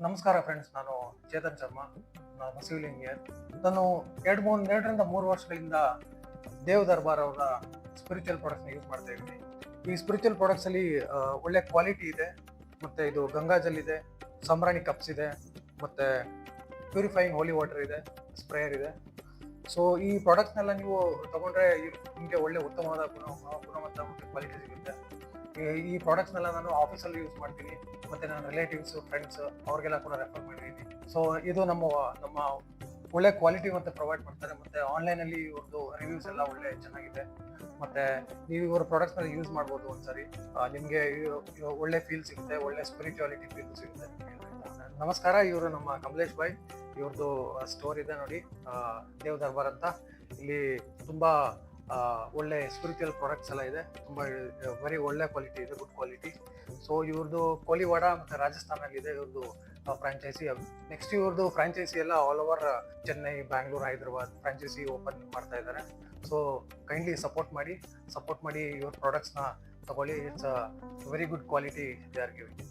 ನಮಸ್ಕಾರ ಫ್ರೆಂಡ್ಸ್, ನಾನು ಚೇತನ್ ಶರ್ಮಾ. ನಾನು ಸಿವಿಲ್ ಇಂಜಿನಿಯರ್. ನಾನು ಎರಡರಿಂದ ಮೂರು ವರ್ಷಗಳಿಂದ ದೇವ್ ದರ್ಬಾರ್ ಅವರ ಸ್ಪಿರಿಚುವಲ್ ಪ್ರಾಡಕ್ಟ್ಸ್ನ ಯೂಸ್ ಮಾಡ್ತಾ ಇದ್ದೀನಿ. ಈ ಸ್ಪಿರಿಚುವಲ್ ಪ್ರಾಡಕ್ಟ್ಸ್ ಅಲ್ಲಿ ಒಳ್ಳೆ ಕ್ವಾಲಿಟಿ ಇದೆ, ಮತ್ತೆ ಇದು ಗಂಗಾಜಲ್ ಇದೆ, ಸಂಬ್ರಾಣಿ ಕಪ್ಸ್ ಇದೆ, ಮತ್ತೆ ಪ್ಯೂರಿಫೈಯಿಂಗ್ ಹೋಲಿ ವಾಟರ್ ಇದೆ, ಸ್ಪ್ರೇಯರ್ ಇದೆ. ಸೊ ಈ ಪ್ರಾಡಕ್ಟ್ಸ್ನೆಲ್ಲ ನೀವು ತಗೊಂಡ್ರೆ ನಿಮಗೆ ಒಳ್ಳೆ ಉತ್ತಮವಾದ ಗುಣಮಟ್ಟ ಮತ್ತು ಕ್ವಾಲಿಟಿ ಸಿಗುತ್ತೆ. ಈ ಪ್ರಾಡಕ್ಟ್ಸ್ನೆಲ್ಲ ನಾನು ಆಫೀಸಲ್ಲಿ ಯೂಸ್ ಮಾಡ್ತೀನಿ, ಮತ್ತೆ ನನ್ನ ರಿಲೇಟಿವ್ಸ್, ಫ್ರೆಂಡ್ಸ್ ಅವ್ರಿಗೆಲ್ಲ ಕೂಡ ರೆಫರ್ ಮಾಡಿದ್ದೀನಿ. ಸೊ ಇದು ನಮ್ಮ ಒಳ್ಳೆ ಕ್ವಾಲಿಟಿ ಮತ್ತೆ ಪ್ರೊವೈಡ್ ಮಾಡ್ತಾರೆ. ಮತ್ತೆ ಆನ್ಲೈನಲ್ಲಿ ಇವ್ರದ್ದು ರಿವ್ಯೂಸ್ ಎಲ್ಲ ಒಳ್ಳೆ ಚೆನ್ನಾಗಿದೆ. ಮತ್ತೆ ನೀವು ಇವ್ರ ಪ್ರಾಡಕ್ಟ್ಸ್ನ ಯೂಸ್ ಮಾಡ್ಬೋದು ಒಂದ್ಸರಿ. ನಿಮಗೆ ಒಳ್ಳೆ ಫೀಲ್ ಸಿಗುತ್ತೆ, ಒಳ್ಳೆ ಸ್ಪಿರಿಚುವಾಲಿಟಿ ಫೀಲ್ ಸಿಗುತ್ತೆ. ನಮಸ್ಕಾರ, ಇವರು ನಮ್ಮ ಕಮಲೇಶ್ ಬಾಯ್. ಇವ್ರದ್ದು ಸ್ಟೋರ್ ಇದೆ ನೋಡಿ, ದೇವ್ ದರ್ಬಾರ್ ಅಂತ. ಇಲ್ಲಿ ತುಂಬಾ ಒಳ್ಳೆ ಸ್ಪಿರಿಚುವಲ್ ಪ್ರಾಡಕ್ಟ್ಸ್ ಎಲ್ಲ ಇದೆ. ತುಂಬಾ ವೆರಿ ಒಳ್ಳೆ ಕ್ವಾಲಿಟಿ ಇದೆ, ಗುಡ್ ಕ್ವಾಲಿಟಿ. ಸೊ ಇವ್ರದ್ದು ಕೋಲಿವಾಡ ಮತ್ತೆ ರಾಜಸ್ಥಾನಲ್ಲಿ ಇದೆ ಇವ್ರದ್ದು ಫ್ರಾಂಚೈಸಿ. ನೆಕ್ಸ್ಟ್ ಇವ್ರದ್ದು ಫ್ರಾಂಚೈಸಿ ಎಲ್ಲ all over Chennai, Bangalore, Hyderabad franchisee open ಮಾಡ್ತಾ ಇದ್ದಾರೆ. ಸೊ ಕೈಂಡ್ಲಿ ಸಪೋರ್ಟ್ ಮಾಡಿ ಇವ್ರ ಪ್ರಾಡಕ್ಟ್ಸ್ನ ತಗೊಳ್ಳಿ. It's a very good quality they are giving.